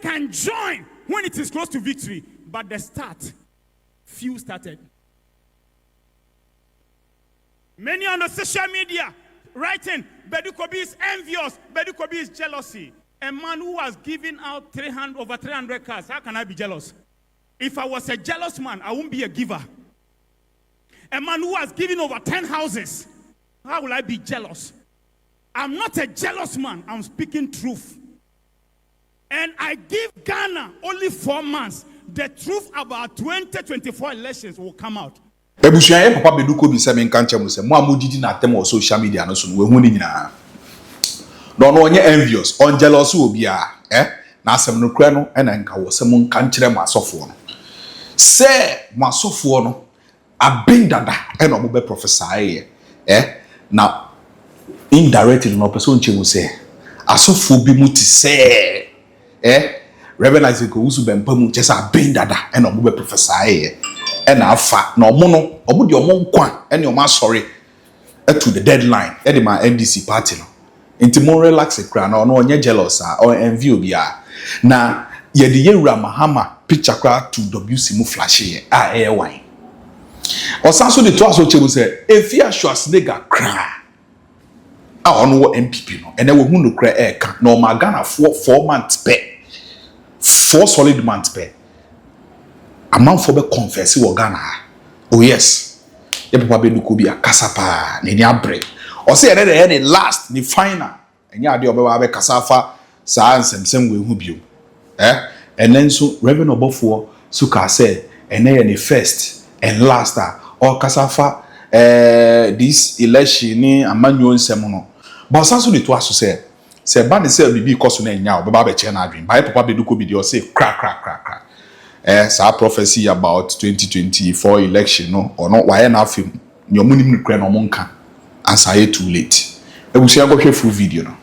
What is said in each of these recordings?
can join when it is close to victory, but the start, few started. Many on the social media writing, BADU KOBI is envious, BADU KOBI is jealousy. A man who has given out over 300 cars, how can I be jealous? If I was a jealous man, I wouldn't be a giver. A man who has given over 10 houses, how will I be jealous? I'm not a jealous man, I'm speaking truth. And I give Ghana only 4 months. The truth about 2024 elections will come out. Ebusuaye papa BADU KOBI se men kanche mu se mo amodidi na tem o social media no so no ehun ni nyina. No no onye envious, on jealous obi a, na asem no kura no e na nka wo se mo nkanchire mo asofo no. Se mo asofo no abendada e no mo be prophesy na indirectly no person nche mu se asofo bi mu ti se Reverend Isaac Usu bempa mu che se abendada e no mo be prophesy and afa na omo no omo de omo nkwa ene omo asori to the deadline e de my NDC party no inti mo relax ekra na ono onye jealous or envy obi a na ye de yewura mahama picture kra to WC mu flash ye air wine osanso de to aso chemu se efia Schwarzenegger kra ono MPP no ene wo hu no kra ka na o magana 4 months pe 4 solid months pe a man for be confess wo Ghana. Oh yes. Ye papa BADU KOBI akasa pa na ni abre. O se ere de the last ni final. Enya ade obewa be kasafa saa nsemsem we hu bio. And then so Reverend Obofo so ka say ene ye ni first and last or kasafa this election ni amanyo nsem no. But sanso de to aso say ba de say bibi koso na enya obeba be che na adwin. Ba papa BADU KOBI de o say crack. Our prophecy about 2024 election no or not why na film your money no kra no monka answer too late e busia go hwe full video no.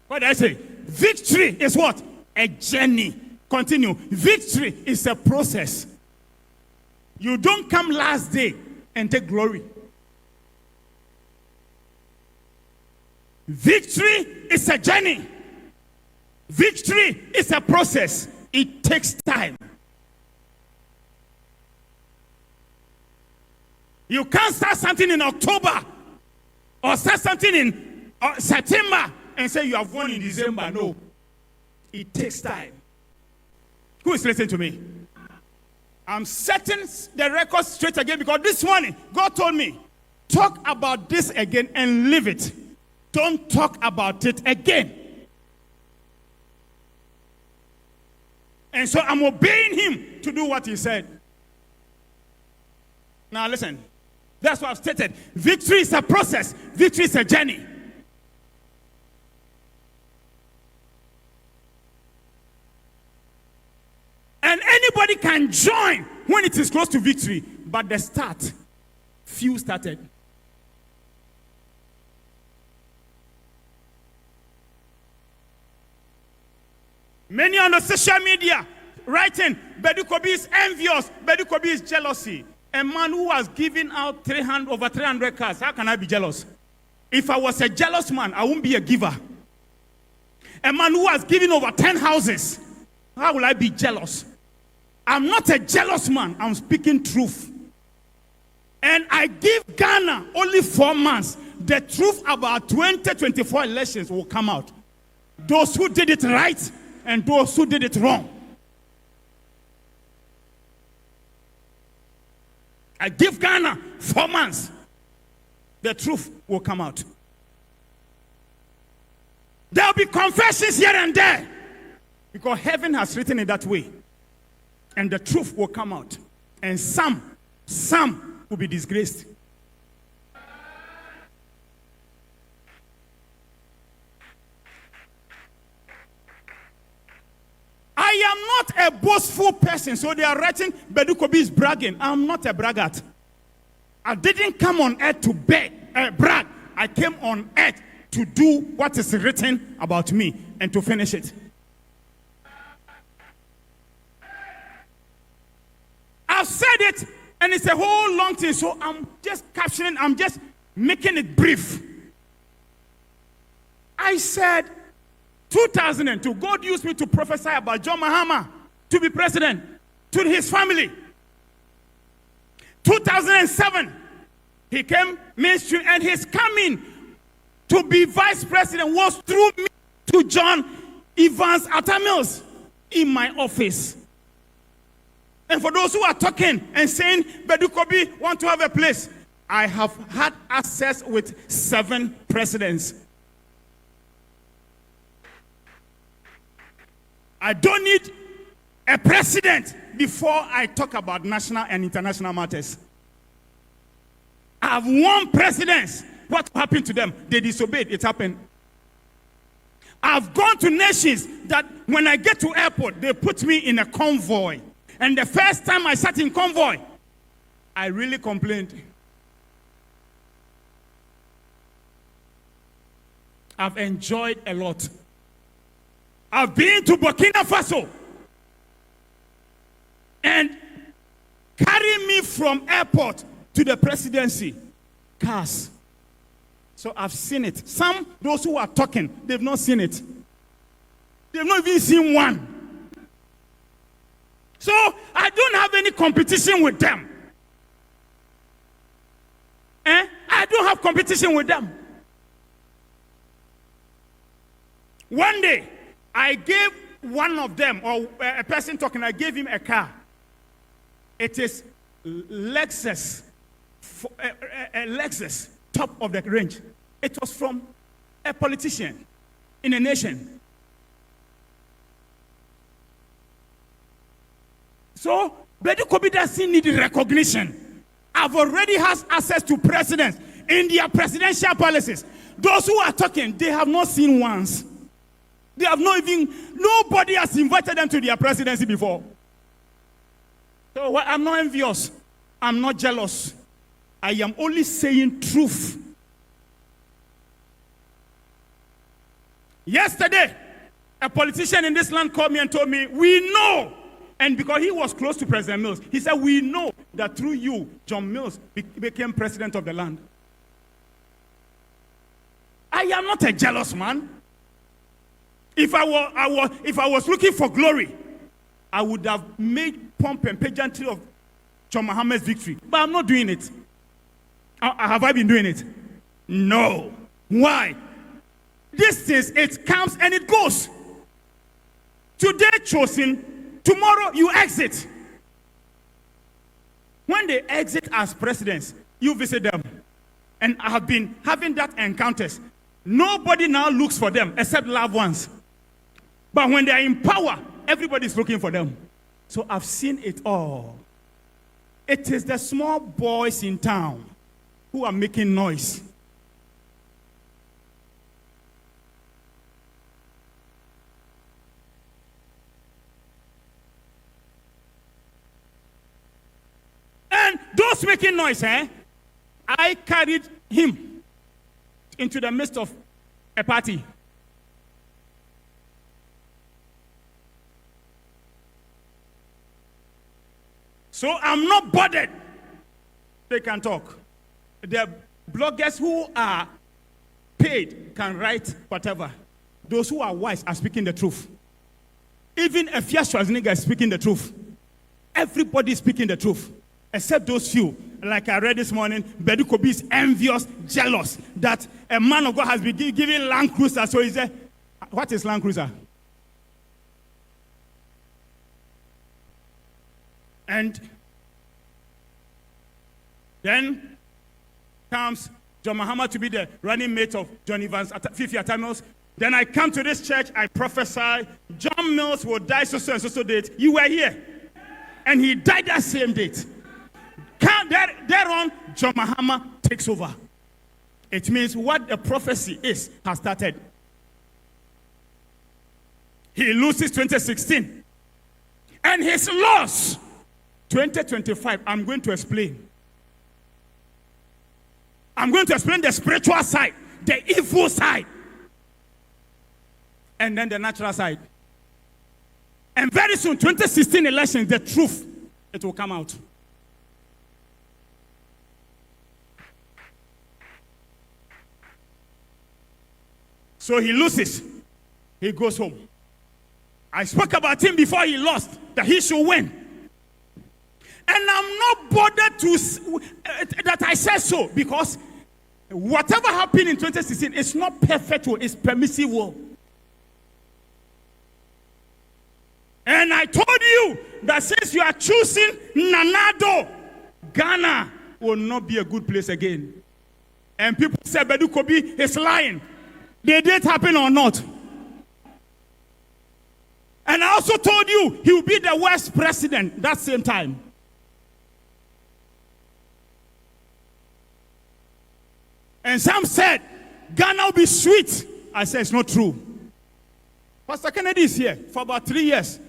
What I say, victory is what? A journey. Continue. Victory is a process. You don't come last day and take glory. Victory is a journey. Victory is a process. It takes time. You can't start something in October or start something in September and say you have won in December. No. It takes time. Who is listening to me? I'm setting the record straight again because this morning God told me, talk about this again and leave it. Don't talk about it again. And so I'm obeying him to do what he said. Now listen. That's what I've stated. Victory is a process. Victory is a journey. And anybody can join when it is close to victory. But the start, few started. Many on the social media writing, BADU KOBI is envious, BADU KOBI is jealousy. A man who has given out over 300 cars, how can I be jealous? If I was a jealous man, I wouldn't be a giver. A man who has given over 10 houses, how will I be jealous? I'm not a jealous man, I'm speaking truth. And I give Ghana only 4 months. The truth about 2024 elections will come out. Those who did it right and those who did it wrong. I give Ghana 4 months. The truth will come out. There will be confessions here and there. Because heaven has written it that way. And the truth will come out. And some will be disgraced. I am not a boastful person, so they are writing BADU KOBI is bragging. I'm not a braggart. I didn't come on earth to brag. I came on earth to do what is written about me and to finish it. I've said it, and it's a whole long thing, so I'm just captioning, I'm just making it brief. I said, 2002, God used me to prophesy about John Mahama to be president, to his family. 2007, he came mainstream, and his coming to be vice president was through me to John Evans Attamills in my office. And for those who are talking and saying BADU KOBI want to have a place, I have had access with 7 presidents. I don't need a president before I talk about national and international matters. I have 1 president. What happened to them? They disobeyed. It happened. I've gone to nations that when I get to airport, they put me in a convoy. And the first time I sat in convoy, I really complained. I've enjoyed a lot. I've been to Burkina Faso, and carry me from airport to the presidency, cars. So I've seen it. Some, those who are talking, they've not seen it. They've not even seen one. So I don't have any competition with them. I don't have competition with them. One day, I gave one of them, or a person talking, I gave him a car. It is Lexus, a Lexus, top of the range. It was from a politician in a nation. So, BADU KOBI doesn't need recognition. I've already had access to presidents in their presidential palaces. Those who are talking, they have not seen once. They have not even, nobody has invited them to their presidency before. So I'm not envious. I'm not jealous. I am only saying truth. Yesterday, a politician in this land called me and told me, we know. And because he was close to President Mills, he said, we know that through you, John Mills became president of the land. I am not a jealous man. If I was looking for glory, I would have made pomp and pageantry of John Mahama's victory. But I'm not doing it. Have I been doing it? No. Why? This thing, it comes and it goes. Today chosen, tomorrow you exit. When they exit as presidents, you visit them. And I have been having that encounters. Nobody now looks for them except loved ones. But when they are in power, everybody's looking for them. So I've seen it all. It is the small boys in town who are making noise. And those making noise, I carried him into the midst of a party. So I'm not bothered. They can talk. The bloggers who are paid can write whatever. Those who are wise are speaking the truth. Even a Fiat Schwarzenegger is speaking the truth. Everybody is speaking the truth. Except those few. Like I read this morning, BADU KOBI is envious, jealous that a man of God has been given Land Cruiser. So he said, what is Land Cruiser? And then comes John Mahama to be the running mate of John Evans, Fifi Attamills. Then I come to this church, I prophesy, John Mills will die so and so date. You were here. And he died that same date. Thereon, John Mahama takes over. It means what the prophecy is has started. He loses 2016. And his loss, 2025, I'm going to explain. I'm going to explain the spiritual side, the evil side, and then the natural side. And very soon, 2016 elections, the truth, it will come out. So he loses. he goes home. I spoke about him before he lost, that he should win. And I'm not bothered that I said so, because whatever happened in 2016 is not perfect, it's permissible. And I told you that since you are choosing Nanado, Ghana will not be a good place again. And people say BADU KOBI is lying. Did it happen or not? And I also told you he will be the worst president that same time. And some said Ghana will be sweet. I said it's not true. Pastor Kennedy is here for about 3 years.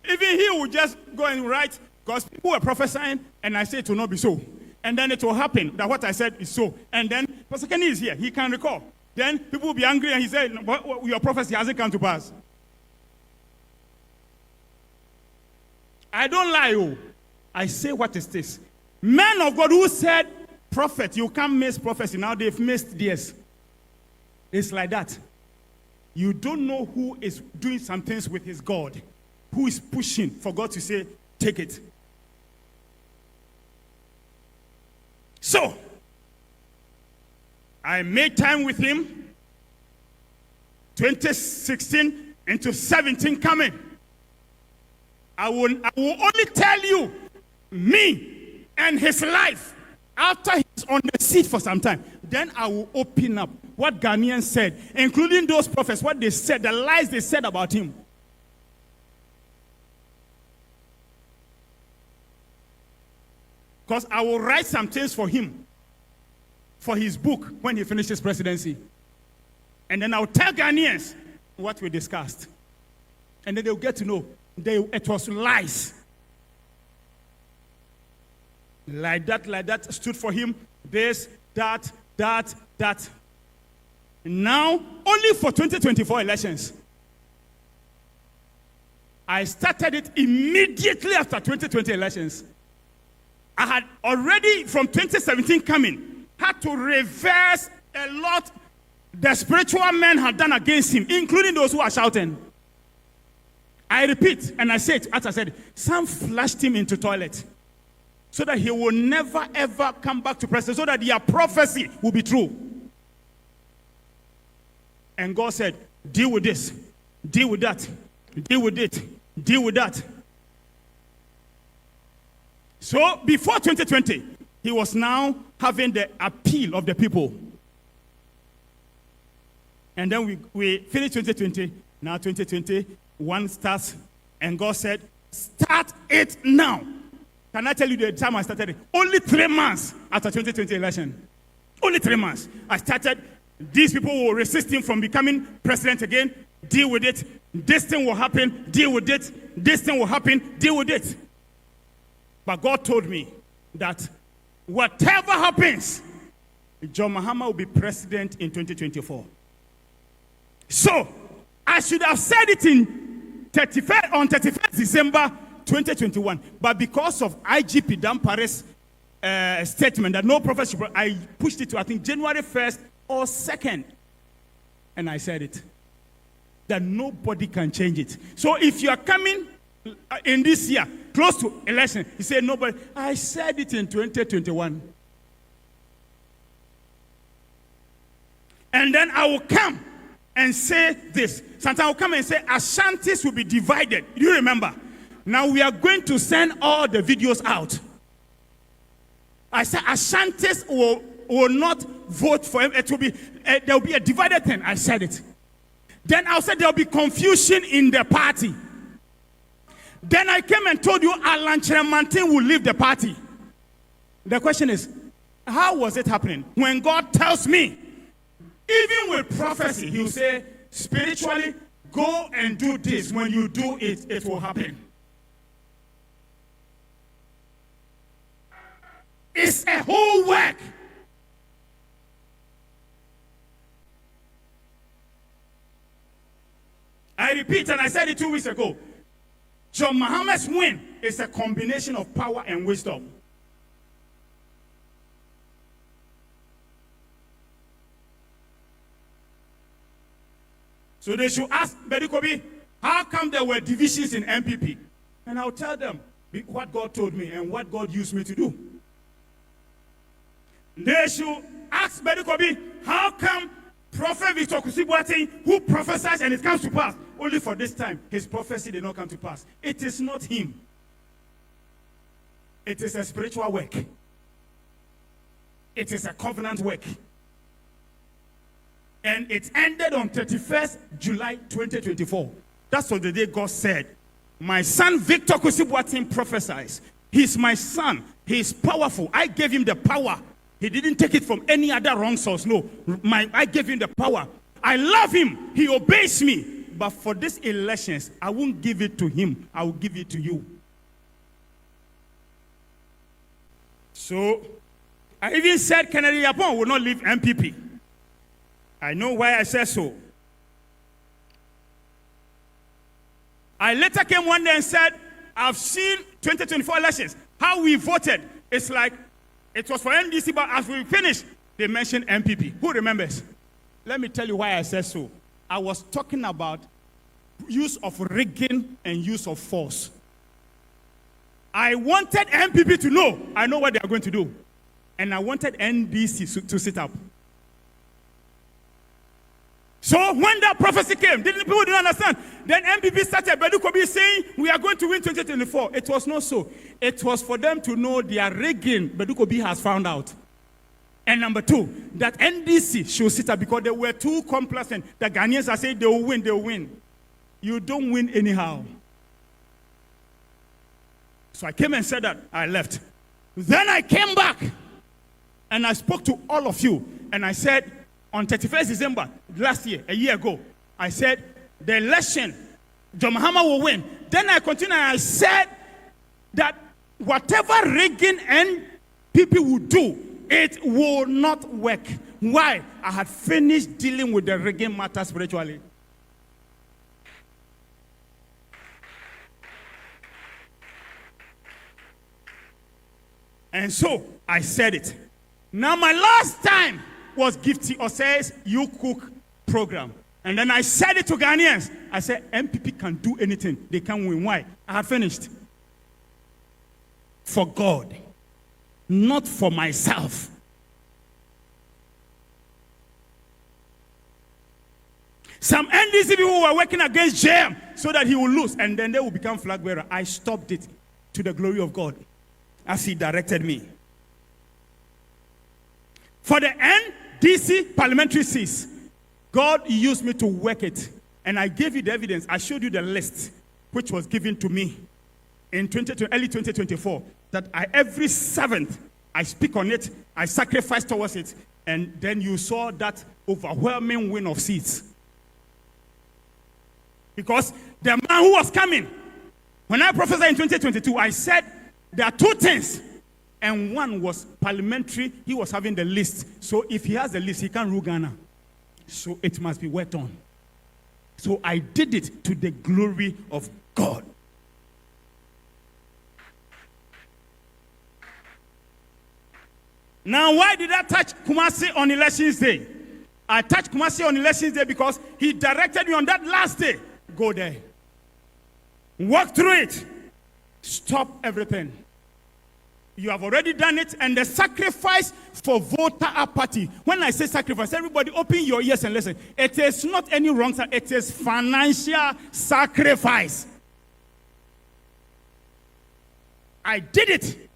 Even he will just go and write, because people were prophesying, and I said it will not be so. And then it will happen that what I said is so. And then Pastor Kennedy is here. He can recall. Then people will be angry, and he said, your prophecy hasn't come to pass. I don't lie. Oh. I say what is this. Men of God who said, prophet, you can't miss prophecy. Now they've missed theirs. It's like that. You don't know who is doing some things with his God. Who is pushing for God to say, take it. So, I made time with him. 2016 into 17 coming. I will only tell you, me and his life, after he's on the seat for some time. Then I will open up what Ghanaians said, including those prophets, what they said, the lies they said about him. Because I will write some things for him, for his book, when he finishes presidency. And then I'll tell Ghanaians what we discussed. And then they'll get to know it was lies. Like that stood for him. This, that. Now, only for 2024 elections. I started it immediately after 2020 elections. I had already, from 2017 coming, had to reverse a lot the spiritual men had done against him, including those who are shouting. I repeat, and I said, as I said, some flushed him into toilet so that he will never ever come back to presidency, so that their prophecy will be true. And God said, deal with this, deal with that, deal with it, deal with that. So before 2020, he was now having the appeal of the people. And then we finished 2020, now 2021 starts, and God said, start it now. Can I tell you the time I started it? Only 3 months after 2020 election. Only 3 months. I started, these people will resist him from becoming president again. Deal with it. This thing will happen. Deal with it. This thing will happen. Deal with it. But God told me that whatever happens, John Mahama will be president in 2024. So, I should have said it on 31st December 2021. But because of IGP Dampare's statement that no prophet should, I pushed it to, I think, January 1st or 2nd. And I said it. That nobody can change it. So if you are coming in this year, close to election, he said nobody. I said it in 2021. And then I will come and say this. Sometimes I will come and say Ashantis will be divided. Do you remember? Now we are going to send all the videos out. I said Ashantis will not vote for him. It will be there will be a divided thing. I said it. Then I said there will be confusion in the party. Then I came and told you Alan Cheremantin will leave the party. The question is, how was it happening? When God tells me, even with prophecy, he will say, spiritually, go and do this. When you do it, it will happen. It's a whole work. I repeat, and I said it 2 weeks ago. John Mahama's win is a combination of power and wisdom. So they should ask BADU KOBI, how come there were divisions in MPP? And I'll tell them what God told me and what God used me to do. They should ask BADU KOBI, how come Prophet Victor Kusibuati, who prophesies and it comes to pass, only for this time, his prophecy did not come to pass. It is not him. It is a spiritual work. It is a covenant work. And it ended on 31st July 2024. That's what the day God said, my son Victor Kusibuati prophesies. He's my son. He's powerful. I gave him the power. He didn't take it from any other wrong source. No, I gave him the power. I love him. He obeys me. But for these elections, I won't give it to him. I will give it to you. So, I even said Kennedy Yapon will not leave MPP. I know why I said so. I later came one day and said, I've seen 2024 elections. How we voted, it's like, it was for NDC, but as we finished, they mentioned MPP. Who remembers? Let me tell you why I said so. I was talking about use of rigging and use of force. I wanted MPP to know, I know what they are going to do. And I wanted NDC to sit up. So when that prophecy came, people didn't understand. Then MPP started, BADU KOBI saying, we are going to win 2024. It was not so. It was for them to know they are rigging. BADU KOBI has found out. And number two, that NDC should sit up because they were too complacent. The Ghanaians are saying they will win, they will win. You don't win anyhow. So I came and said that, I left. Then I came back and I spoke to all of you and I said, on 31st December last year, a year ago, I said, the election, John Mahama will win. Then I continued and I said that whatever rigging and people will do, it will not work. Why? I had finished dealing with the rigging matter spiritually. And so I said it. Now my last time was Gifty Osei's You Cook program. And then I said it to Ghanaians. I said, MPP can do anything. They can win. Why? I had finished. For God. Not for myself. Some NDC people were working against JM so that he will lose. And then they will become flag bearer. I stopped it to the glory of God. As he directed me. For the NDC parliamentary seats, God used me to work it. And I gave you the evidence. I showed you the list, which was given to me in early 2024, that every 7th, I speak on it, I sacrifice towards it, and then you saw that overwhelming win of seats. Because the man who was coming, when I prophesied in 2022, I said, there are two things, and one was parliamentary. He was having the list. So if he has the list, he can't rule Ghana. So it must be worked on. So I did it to the glory of God. Now, why did I touch Kumasi on Elections Day? I touched Kumasi on Elections Day because he directed me on that last day. Go there. Walk through it. Stop everything. You have already done it, and the sacrifice for voter apathy. When I say sacrifice, everybody open your ears and listen. It is not any wrong, it is financial sacrifice. I did it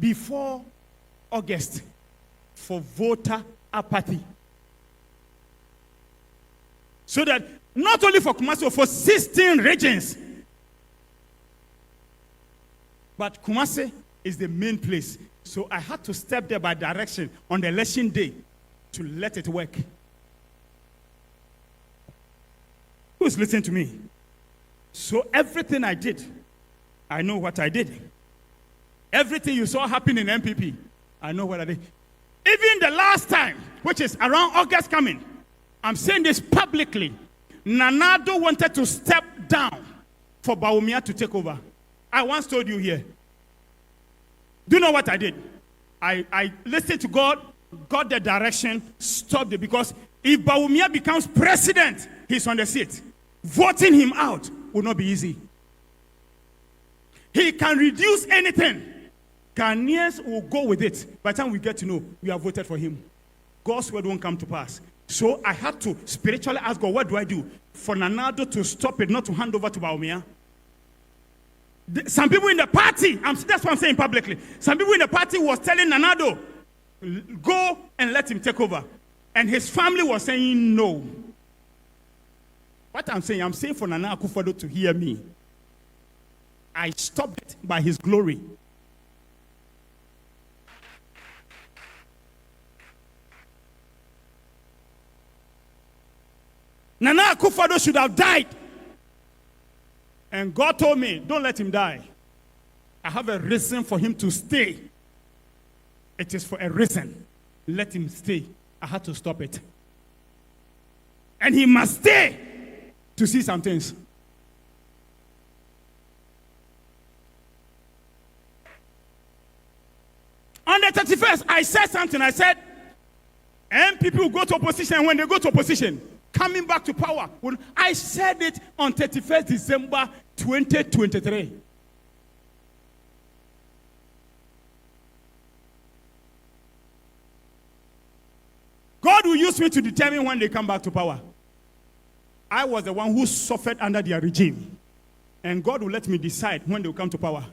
before August for voter apathy. So that not only for Kumasi, for 16 regions. But Kumasi is the main place. So I had to step there by direction on the election day to let it work. Who's listening to me? So everything I did, I know what I did. Everything you saw happen in MPP, I know what I did. Even the last time, which is around August coming, I'm saying this publicly, Nanado wanted to step down for Bawumia to take over. I once told you here. Do you know what I did? I listened to God, got the direction, stopped it. Because if Bawumia becomes president, he's on the seat. Voting him out will not be easy. He can reduce anything. Ghanaians will go with it. By the time we get to know, we have voted for him. God's word won't come to pass. So I had to spiritually ask God, what do I do for Nanado to stop it, not to hand over to Baumia? Some people in the party, that's what I'm saying publicly. Some people in the party was telling Nanado, go and let him take over. And his family was saying no. What I'm saying for Nana Akufo-Addo to hear me. I stopped it by his glory. Nana Akufo-Addo should have died. And God told me, don't let him die. I have a reason for him to stay. It is for a reason. Let him stay. I had to stop it. And he must stay to see some things. On the 31st, I said something. I said, and people go to opposition, and when they go to opposition, coming back to power. I said it on 31st December 2023. God will use me to determine when they come back to power. I was the one who suffered under their regime. And God will let me decide when they will come to power.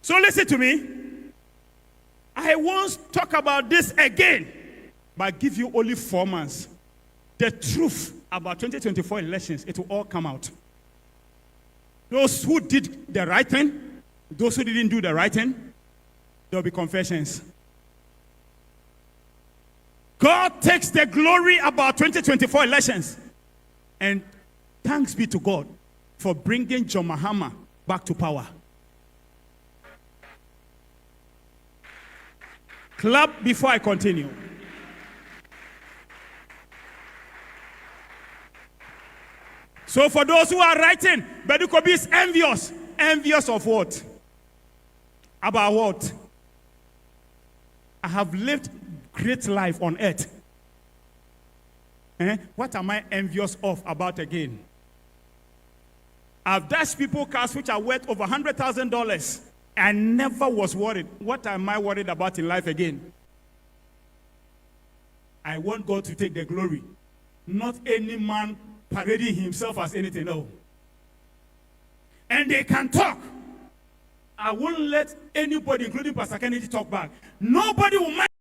So listen to me. I won't talk about this again, but I give you only 4 months. The truth about 2024 elections, it will all come out. Those who did the right thing, those who didn't do the right thing, there will be confessions. God takes the glory about 2024 elections. And thanks be to God for bringing John Mahama back to power. Clap before I continue. So for those who are writing, BADU KOBI is envious. Envious of what? About what? I have lived great life on earth. What am I envious of about again? I've dashed people cars which are worth over $100,000. I never was worried. What am I worried about in life again? I want God to take the glory. Not any man parading himself as anything else. And they can talk. I won't let anybody, including Pastor Kennedy, talk back. Nobody will mind.